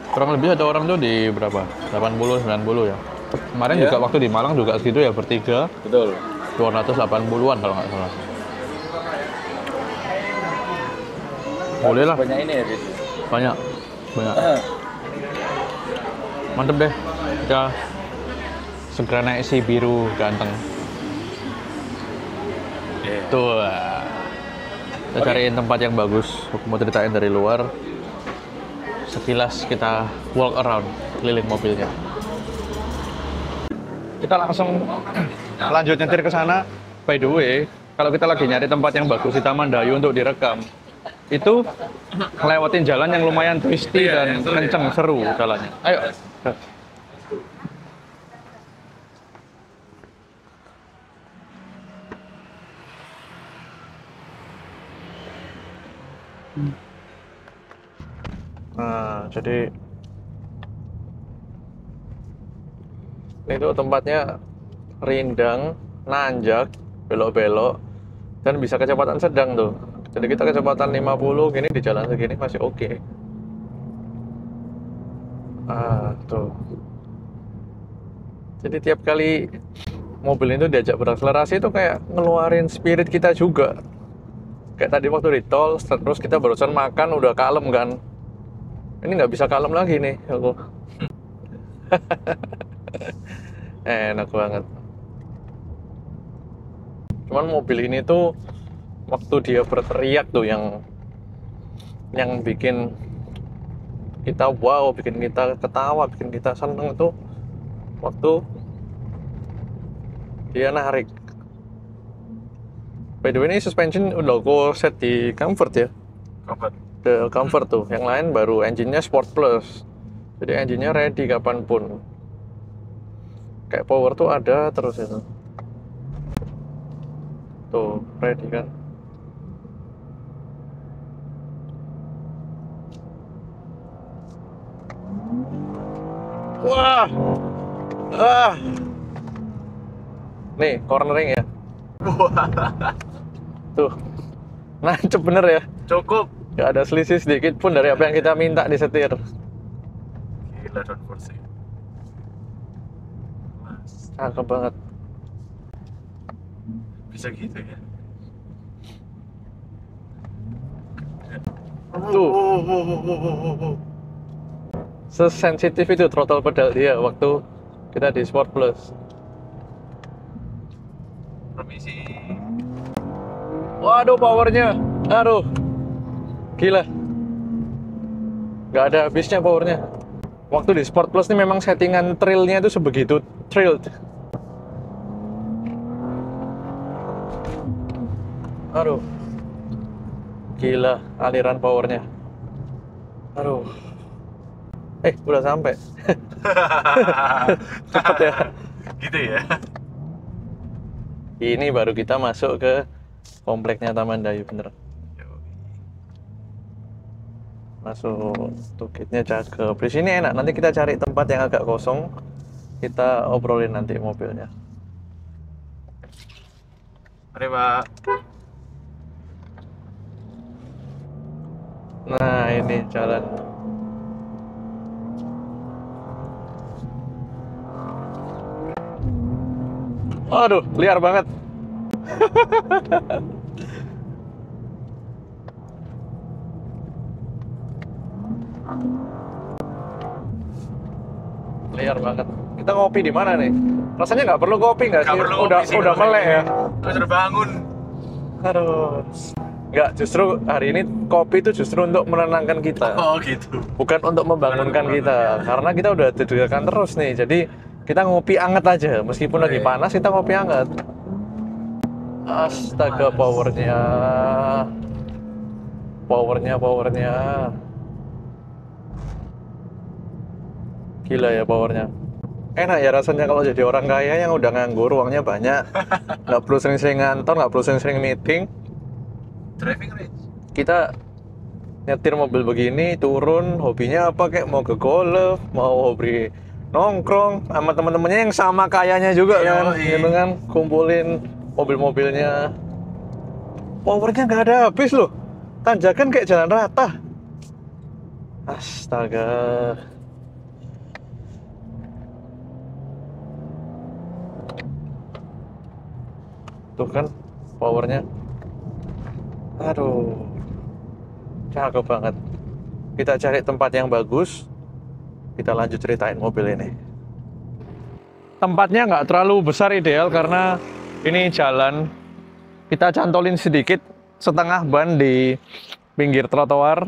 Kurang lebih satu orang tuh di berapa? 80, 90 ya. Kemarin Iya. juga waktu di Malang juga segitu ya, bertiga. Betul. 280-an kalau nggak salah. Boleh lah, Banyak ini ya, Dit. banyak. Banyak. Mantep deh. Kita segera naik si biru ganteng. Iya. Tuh. Kita cariin tempat yang bagus. Aku mau ceritain dari luar. Sekilas kita walk around keliling mobilnya. Kita langsung lanjut nyetir ke sana. By the way, kalau kita lagi nyari tempat yang bagus di Taman Dayu untuk direkam, itu ngelewatin jalan yang lumayan twisty dan kenceng, seru jalannya. Ayo. Nah, jadi ini tuh tempatnya rindang, nanjak, belok-belok, dan bisa kecepatan sedang tuh. Jadi kita kecepatan 50 gini di jalan segini masih oke. Ah, tuh. Jadi tiap kali mobil itu diajak berakselerasi itu kayak ngeluarin spirit kita juga. Kayak tadi waktu di tol, terus kita barusan makan udah kalem kan. Ini nggak bisa kalem lagi nih aku. Enak banget. Cuman mobil ini tuh waktu dia berteriak tuh yang bikin kita wow, bikin kita ketawa, bikin kita seneng tuh waktu dia narik. By the way, ini suspension udah aku set di comfort ya. Comfort. The comfort tuh, yang lain baru engine-nya Sport Plus. Jadi engine-nya ready kapanpun. Kayak power tuh ada terus itu. Tuh, ready kan. Wah. Ah. Nih, cornering ya. Tuh. Nancep bener ya. Cukup. Gak ada selisih sedikit pun dari apa yang kita minta di setir. Gila, don't force it. Cakep banget. Bisa gitu ya. Tuh. Sesensitif itu throttle pedal dia waktu kita di Sport Plus. Permisi. Waduh, powernya. Aduh. Gila. Gak ada habisnya powernya. Waktu di Sport Plus ini memang settingan trailnya itu sebegitu trailed. Aduh. Gila aliran powernya. Aduh. Udah sampai. Cepet ya. Gitu ya. Ini baru kita masuk ke kompleknya Taman Dayu bener. Masuk, tuh gate-nya cakep. Di sini enak. Nanti kita cari tempat yang agak kosong. Kita obrolin nanti mobilnya. Mari, Pak. Nah, ini jalan. Aduh, liar banget. Liar banget. Kita ngopi di mana nih? Rasanya nggak perlu kopi nggak sih? Nggak perlu Udah kopi sih, udah kalau melek ya. Terus terbangun. Aduh. Nggak, justru hari ini kopi itu justru untuk menenangkan kita. Oh gitu. Bukan untuk membangunkan kita. Karena kita udah tidurkan terus nih. Jadi kita ngopi anget aja. Meskipun lagi panas, kita ngopi anget. Astaga, powernya. Powernya. Gila ya powernya. Enak ya rasanya kalau jadi orang kaya yang udah nganggur, uangnya banyak. Nggak perlu sering-sering ngantor, nggak perlu sering-sering meeting. Driving range. Kita nyetir mobil begini, turun, hobinya apa, kayak mau ke golf, mau hobi nongkrong sama teman-temannya yang sama kayanya juga kan, gitu kan, kumpulin mobil-mobilnya. Powernya nggak ada habis loh, tanjakan kayak jalan rata. Astaga. Tuh kan powernya. Aduh, cakep banget. Kita cari tempat yang bagus. Kita lanjut ceritain mobil ini. Tempatnya nggak terlalu besar ideal karena ini jalan. Kita cantolin sedikit, setengah ban di pinggir trotoar,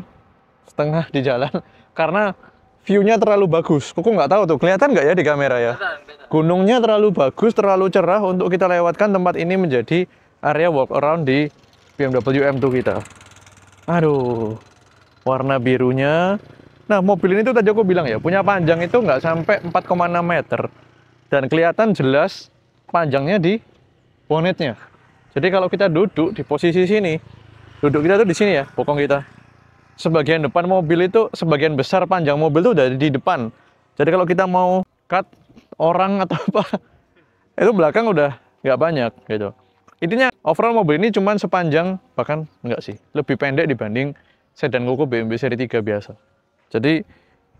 setengah di jalan. Karena view-nya terlalu bagus. Kuku nggak tahu tuh, kelihatan nggak ya di kamera ya? Gunungnya terlalu bagus, terlalu cerah untuk kita lewatkan tempat ini menjadi area walk around di BMW M2 kita. Aduh, warna birunya. Nah, mobil ini tuh tadi aku bilang ya, punya panjang itu nggak sampai 4,6 meter. Dan kelihatan jelas panjangnya di bonetnya. Jadi kalau kita duduk di posisi sini, duduk kita tuh di sini ya, bokong kita. Sebagian depan mobil itu, sebagian besar panjang mobil tuh udah di depan. Jadi kalau kita mau cut orang atau apa, itu belakang udah nggak banyak gitu. Intinya overall mobil ini cuman sepanjang, bahkan enggak sih, lebih pendek dibanding sedan kuku BMW seri 3 biasa. Jadi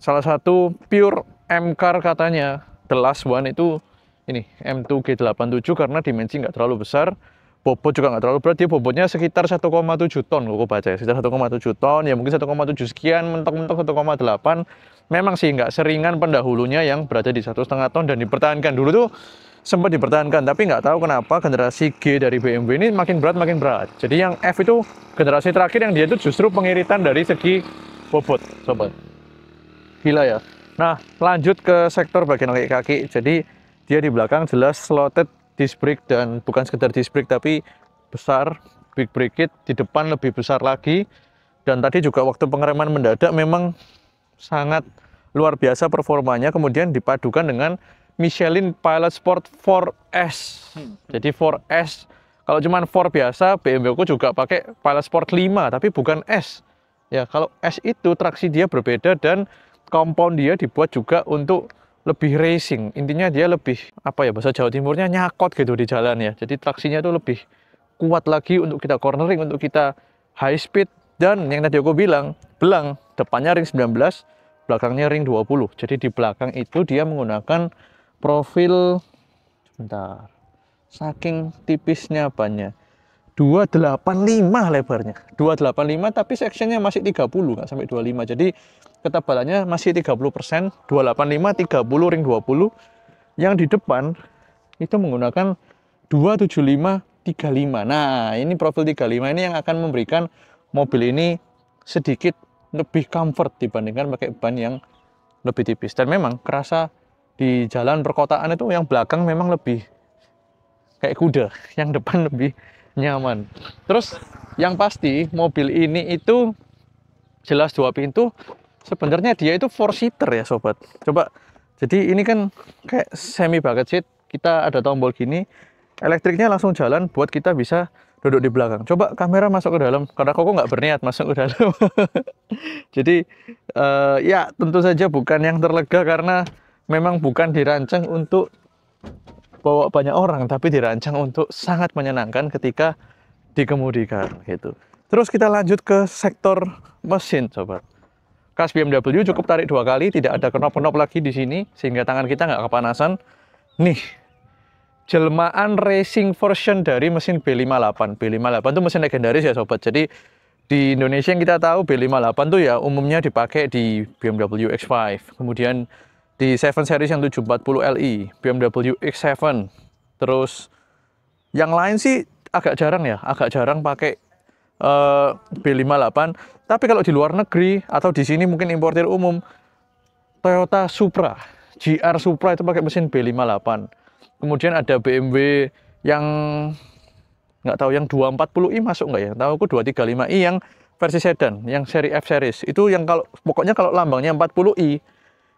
salah satu pure M-Car katanya, the last one itu ini M2 G87 karena dimensi nggak terlalu besar, bobot juga nggak terlalu berat, dia bobotnya sekitar 1,7 ton, aku baca ya, sekitar 1,7 ton, ya mungkin 1,7 sekian, mentok-mentok 1,8. Memang sih nggak seringan pendahulunya yang berada di 1,5 ton dan dipertahankan dulu tuh, sempat dipertahankan, tapi nggak tahu kenapa generasi G dari BMW ini makin berat. Jadi yang F itu generasi terakhir yang dia itu justru pengiritan dari segi bobot, sobat. Gila ya. Nah, lanjut ke sektor bagian kaki. Jadi dia di belakang jelas slotted disc brake, dan bukan sekedar disc brake tapi besar, big brake kit, di depan lebih besar lagi. Dan tadi juga waktu pengereman mendadak memang sangat luar biasa performanya, kemudian dipadukan dengan Michelin Pilot Sport 4S. Jadi 4S, kalau cuman 4 biasa, BMW ku juga pakai Pilot Sport 5, tapi bukan S. Ya, kalau S itu traksi dia berbeda dan compound dia dibuat juga untuk lebih racing. Intinya dia lebih, apa ya, bahasa Jawa Timurnya nyakot gitu di jalan ya. Jadi traksinya itu lebih kuat lagi untuk kita cornering, untuk kita high speed. Dan yang tadi aku bilang, belang, depannya ring 19, belakangnya ring 20. Jadi di belakang itu dia menggunakan profil, sebentar, saking tipisnya bannya, 285 lebarnya, 285, tapi sectionnya masih 30, nggak sampai 25. Jadi ketebalannya masih 30%, 285, 30, ring 20. Yang di depan itu menggunakan 275, 35. Nah, ini profil 35 ini yang akan memberikan mobil ini sedikit lebih comfort dibandingkan pakai ban yang lebih tipis. Dan memang kerasa di jalan perkotaan itu yang belakang memang lebih kayak kuda, yang depan lebih nyaman. Terus yang pasti mobil ini itu jelas 2 pintu. Sebenarnya dia itu 4-seater ya sobat. Coba, jadi ini kan kayak semi bucket seat. Kita ada tombol gini, elektriknya langsung jalan buat kita bisa duduk di belakang. Coba kamera masuk ke dalam, karena koko nggak berniat masuk ke dalam. Jadi ya tentu saja bukan yang terlega, karena memang bukan dirancang untuk bawa banyak orang, tapi dirancang untuk sangat menyenangkan ketika dikemudikan gitu. Terus kita lanjut ke sektor mesin, sobat. Kas BMW cukup tarik 2 kali, tidak ada knop-knop lagi di sini sehingga tangan kita nggak kepanasan. Nih, jelmaan racing version dari mesin B58. B58 itu mesin legendaris ya sobat. Jadi Di Indonesia yang kita tahu B58 tuh ya umumnya dipakai di BMW X5, kemudian di 7 Series yang 740 Li, BMW X7, terus yang lain sih agak jarang pakai B58. Tapi kalau di luar negeri atau di sini mungkin importir umum, Toyota Supra, GR Supra itu pakai mesin B58. Kemudian ada BMW yang nggak tahu yang 240i masuk nggak ya? Tahu aku 235i yang versi sedan, yang seri F series. Itu yang pokoknya kalau lambangnya 40i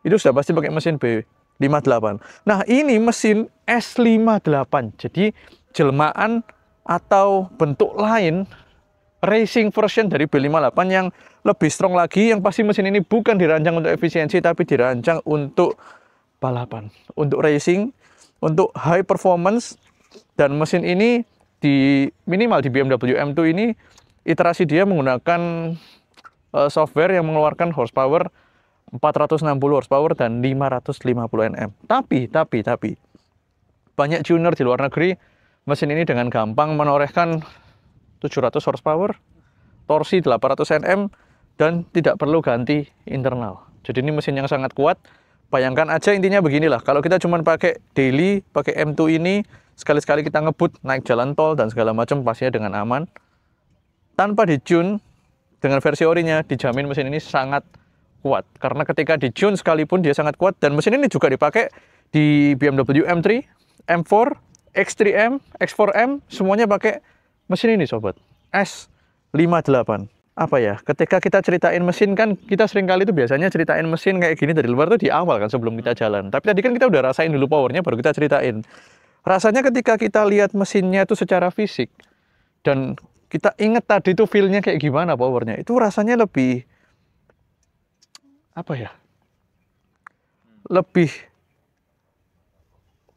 itu sudah pasti pakai mesin B58. Nah, ini mesin S58. Jadi jelmaan atau bentuk lain racing version dari B58 yang lebih strong lagi, yang pasti mesin ini bukan dirancang untuk efisiensi tapi dirancang untuk balapan, untuk racing, untuk high performance. Dan mesin ini minimal di BMW M2 ini iterasi dia menggunakan software yang mengeluarkan horsepower 460 horsepower dan 550 Nm. Tapi banyak tuner di luar negeri mesin ini dengan gampang menorehkan 700 horsepower, torsi 800 Nm dan tidak perlu ganti internal. Jadi ini mesin yang sangat kuat. Bayangkan aja intinya beginilah, kalau kita cuma pakai daily, pakai M2 ini, sekali-sekali kita ngebut, naik jalan tol dan segala macam pastinya dengan aman. Tanpa di-tune, dengan versi orinya, dijamin mesin ini sangat kuat. Karena ketika di-tune sekalipun dia sangat kuat, dan mesin ini juga dipakai di BMW M3, M4, X3M, X4M, semuanya pakai mesin ini sobat, S58. Apa ya, ketika kita ceritain mesin kan, kita seringkali itu biasanya ceritain mesin kayak gini dari luar tuh di awal kan, sebelum kita jalan. Tapi tadi kan kita udah rasain dulu powernya, baru kita ceritain. Rasanya ketika kita lihat mesinnya itu secara fisik, dan kita inget tadi tuh feel-nya kayak gimana powernya, itu rasanya lebih, apa ya, lebih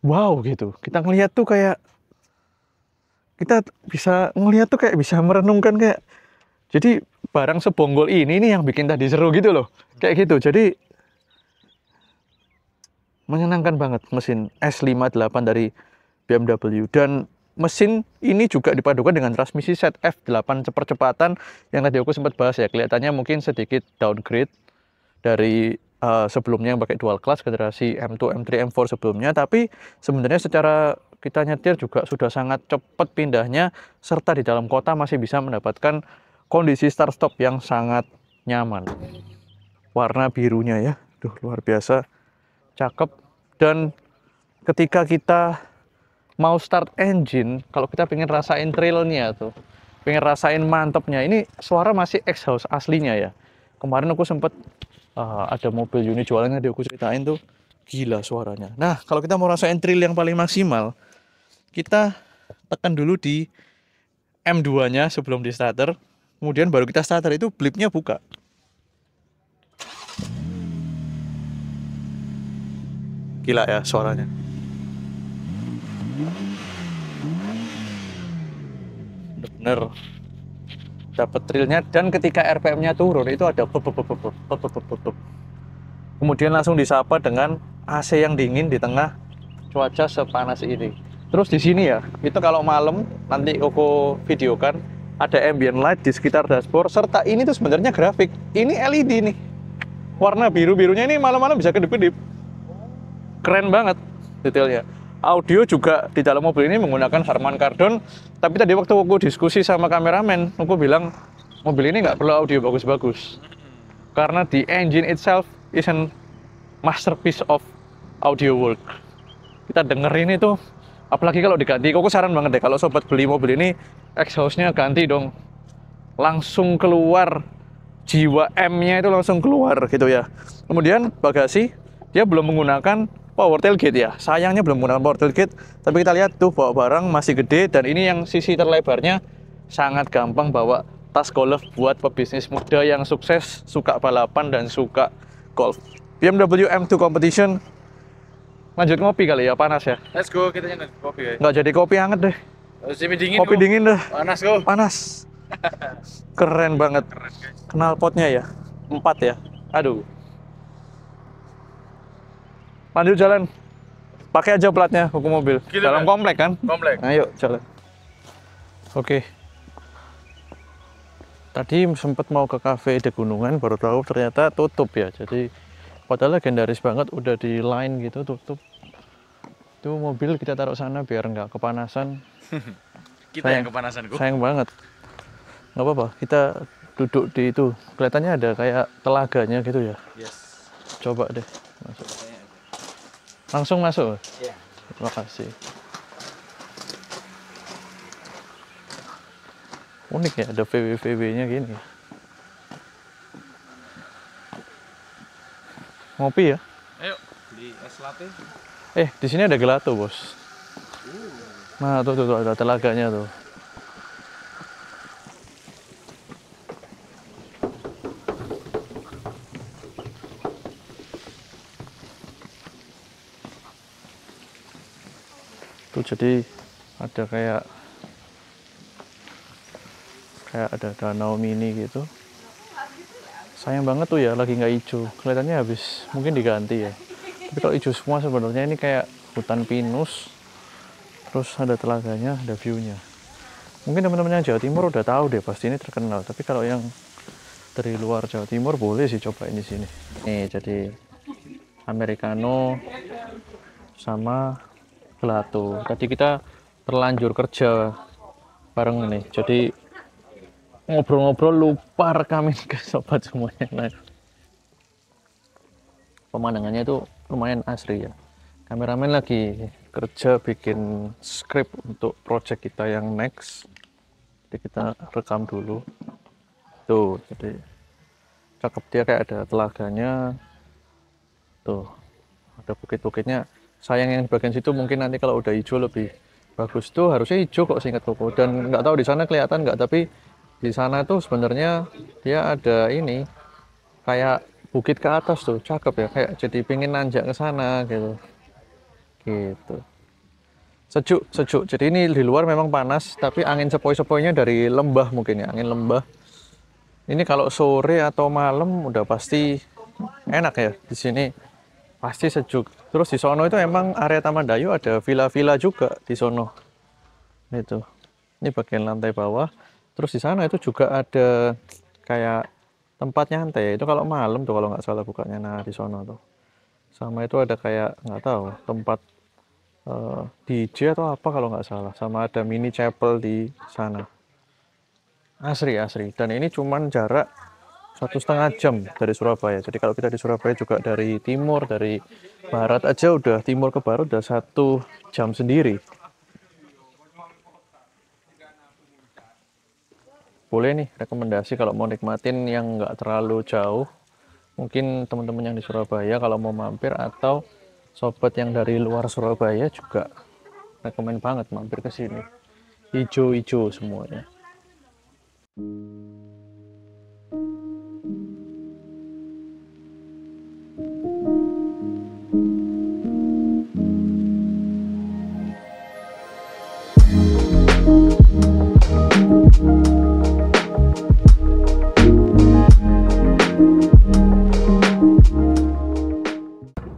wow gitu. Kita ngelihat tuh kayak, kita bisa ngelihat tuh kayak bisa merenungkan kayak, jadi barang sebonggol ini nih yang bikin tadi seru gitu loh. Kayak gitu, jadi menyenangkan banget mesin S58 dari BMW. Dan mesin ini juga dipadukan dengan transmisi ZF8 percepatan yang tadi aku sempat bahas ya. Kelihatannya mungkin sedikit downgrade dari sebelumnya yang pakai dual clutch generasi M2, M3, M4 sebelumnya. Tapi sebenarnya secara kita nyetir juga sudah sangat cepat pindahnya, serta di dalam kota masih bisa mendapatkan kondisi start stop yang sangat nyaman. Warna birunya ya, luar biasa cakep. Dan ketika kita mau start engine, kalau kita pengen rasain trailnya tuh, pengen rasain mantepnya, ini suara masih exhaust aslinya ya. Kemarin aku sempet ada mobil unit jualannya dia aku ceritain tuh, gila suaranya. Nah, kalau kita mau rasain trail yang paling maksimal, kita tekan dulu di M2 nya sebelum di starter, kemudian baru kita starter, itu blipnya buka. Gila ya suaranya. Bener dapat trilnya. Dan ketika RPM-nya turun itu ada kemudian langsung disapa dengan AC yang dingin di tengah cuaca sepanas ini. Terus di sini ya, itu kalau malam nanti aku videokan, ada ambient light di sekitar dashboard, serta ini tuh sebenarnya grafik. Ini LED nih, warna biru-birunya ini malam-malam bisa kedip-kedip. Keren banget detailnya. Audio juga di dalam mobil ini menggunakan Harman Kardon. Tapi tadi waktu aku diskusi sama kameramen, aku bilang mobil ini nggak perlu audio bagus-bagus, karena the engine itself is a masterpiece of audio work. Kita dengerin itu, apalagi kalau diganti. Aku saran banget deh kalau sobat beli mobil ini, exhaustnya ganti dong, langsung keluar jiwa M-nya itu langsung keluar gitu ya. Kemudian bagasi dia belum menggunakan power tailgate ya, sayangnya belum menggunakan power tailgate. Tapi kita lihat tuh bawa barang masih gede, dan ini yang sisi terlebarnya sangat gampang bawa tas golf buat pebisnis muda yang sukses, suka balapan dan suka golf. BMW M2 Competition. Lanjut ngopi kali ya, panas ya. Let's go, kita nyanyi kopi ya. Nggak jadi kopi hangat deh. Dingin, kopi dingin deh. Panas go. Panas. Keren banget. Knalpotnya ya, 4 ya. Aduh. Lanjut jalan. Pakai aja platnya hukum mobil. Gila, dalam kan? komplek kan? Komplek. Ayo jalan. Oke. tadi sempat mau ke cafe di Gunungan, baru tahu ternyata tutup ya. Jadi padahal legendaris banget, udah di line gitu tutup. Itu mobil kita taruh sana biar nggak kepanasan. Kita yang kepanasan kok. Sayang banget. Nggak apa-apa, kita duduk di itu. Kelihatannya ada kayak telaganya gitu ya. Yes. Coba deh masuk. Langsung masuk. Iya. Terima kasih. Unik ya, ada VW-VW-nya gini. Ngopi ya? Ayo, beli es latte. Di sini ada gelato, Bos. Nah, tuh ada telaganya tuh. Tuh jadi ada kayak ada danau mini gitu. Sayang banget tuh ya lagi nggak hijau. Kelihatannya habis mungkin diganti ya. Tapi kalau hijau semua sebenarnya ini kayak hutan pinus. Terus ada telaganya, ada view-nya. Mungkin teman-teman yang Jawa Timur udah tahu deh, pasti ini terkenal. Tapi kalau yang dari luar Jawa Timur boleh sih cobain di sini. Nih jadi americano sama gelato. Tadi kita terlanjur kerja bareng nih. Jadi ngobrol-ngobrol lupa rekamin ke sobat semuanya. Nah, pemandangannya itu lumayan asri ya. Kameramen lagi kerja bikin skrip untuk project kita yang next. Jadi kita rekam dulu. Tuh, jadi cakep, dia kayak ada telaganya. Tuh, ada bukit-bukitnya. Sayang yang di bagian situ mungkin nanti kalau udah hijau lebih bagus. Tuh harusnya hijau kok seingat koko. Dan nggak tahu di sana kelihatan nggak, tapi di sana tuh sebenarnya dia ada ini kayak bukit ke atas tuh, cakep ya, kayak jadi pingin nanjak ke sana gitu. Sejuk. Jadi ini di luar memang panas, tapi angin sepoi-sepoinya dari lembah mungkin ya, angin lembah. Ini kalau sore atau malam udah pasti enak ya di sini, pasti sejuk. Terus di sono itu emang area Taman Dayu ada villa-villa juga di sono. Itu. Ini bagian lantai bawah. Terus di sana itu juga ada kayak tempat nyantai. Itu kalau malam tuh kalau nggak salah bukanya. Nah di sono tuh. Sama itu ada kayak nggak tahu tempat DJ atau apa kalau nggak salah. Sama ada mini chapel di sana. Asri. Dan ini cuman jarak 1,5 jam dari Surabaya. Jadi kalau kita di Surabaya juga dari timur, dari barat aja udah, timur ke barat udah 1 jam sendiri. Boleh nih rekomendasi kalau mau nikmatin yang nggak terlalu jauh. Mungkin teman-teman yang di Surabaya kalau mau mampir, atau sobat yang dari luar Surabaya juga rekomen banget mampir ke sini. Hijau-hijau semuanya.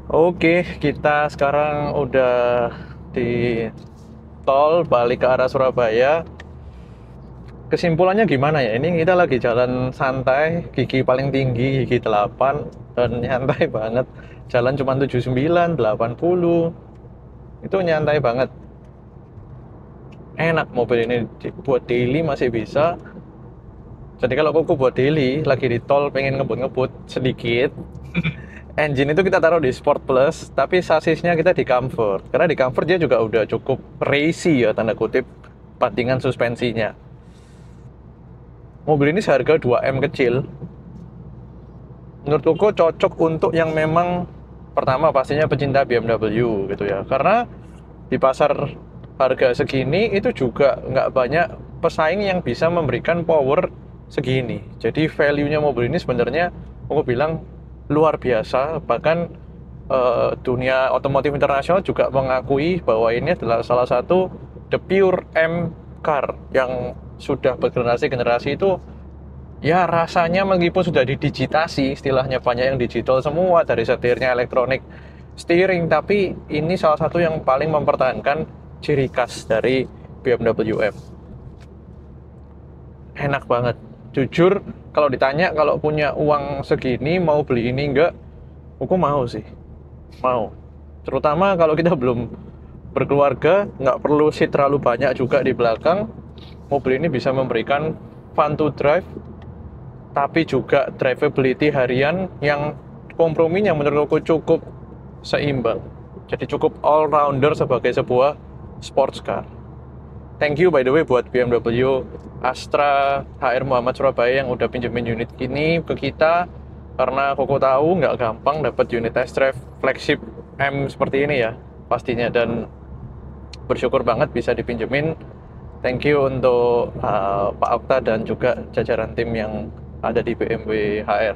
Oke, kita sekarang udah di tol balik ke arah Surabaya. Kesimpulannya gimana ya? Ini kita lagi jalan santai, gigi paling tinggi, gigi 8, dan nyantai banget. Jalan cuma 79, 80. Itu nyantai banget. Enak mobil ini buat daily masih bisa. Jadi kalau Koko buat daily, lagi di tol pengen ngebut-ngebut sedikit. Engine itu kita taruh di Sport Plus, tapi sasisnya kita di Comfort. Karena di Comfort dia juga udah cukup racy ya, tanda kutip, bandingan suspensinya. Mobil ini seharga 2M kecil. Menurut Koko cocok untuk yang memang pertama pastinya pecinta BMW gitu ya. Karena di pasar harga segini itu juga nggak banyak pesaing yang bisa memberikan power segini. Jadi value-nya mobil ini sebenarnya Koko bilang luar biasa. Bahkan dunia otomotif internasional juga mengakui bahwa ini adalah salah satu the pure M car yang sudah bergenerasi-generasi. Itu ya rasanya meskipun sudah didigitasi, istilahnya banyak yang digital semua, dari setirnya elektronik steering, tapi ini salah satu yang paling mempertahankan ciri khas dari BMW M. Enak banget. Jujur, kalau ditanya kalau punya uang segini mau beli ini enggak, aku mau sih. Mau. Terutama kalau kita belum berkeluarga, nggak perlu seat terlalu banyak juga di belakang. Mobil ini bisa memberikan fun to drive, tapi juga drivability harian yang komprominya menurut aku cukup seimbang. Jadi cukup all-rounder sebagai sebuah sports car. Thank you by the way buat BMW Astra HR Muhammad Surabaya yang udah pinjemin unit ini ke kita, karena Koko tahu nggak gampang dapat unit test drive flagship M seperti ini ya pastinya, dan bersyukur banget bisa dipinjemin. Thank you untuk Pak Okta dan juga jajaran tim yang ada di BMW HR.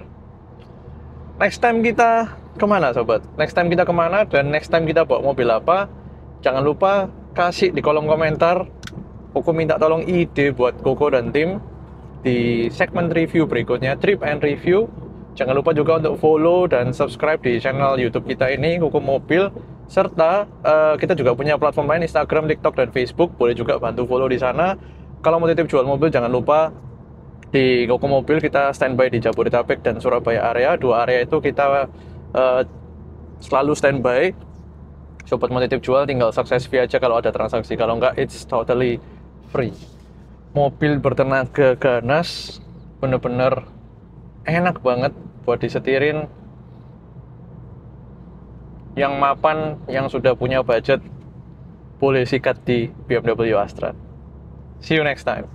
Next time kita kemana sobat? Next time kita kemana dan next time kita bawa mobil apa? Jangan lupa kasih di kolom komentar. Koko minta tolong ide buat Koko dan tim di segmen review berikutnya, Trip and Review. Jangan lupa juga untuk follow dan subscribe di channel YouTube kita ini, Koko Mobil. Serta kita juga punya platform lain, Instagram, TikTok, dan Facebook. Boleh juga bantu follow di sana. Kalau mau titip jual mobil, jangan lupa di Koko Mobil kita standby di Jabodetabek dan Surabaya area. Dua area itu kita selalu standby. Sobat mau titip jual tinggal sukses fee aja kalau ada transaksi. Kalau enggak, it's totally free. Mobil bertenaga ganas, bener-bener enak banget buat disetirin. Yang mapan, yang sudah punya budget, boleh sikat di BMW Astra. See you next time.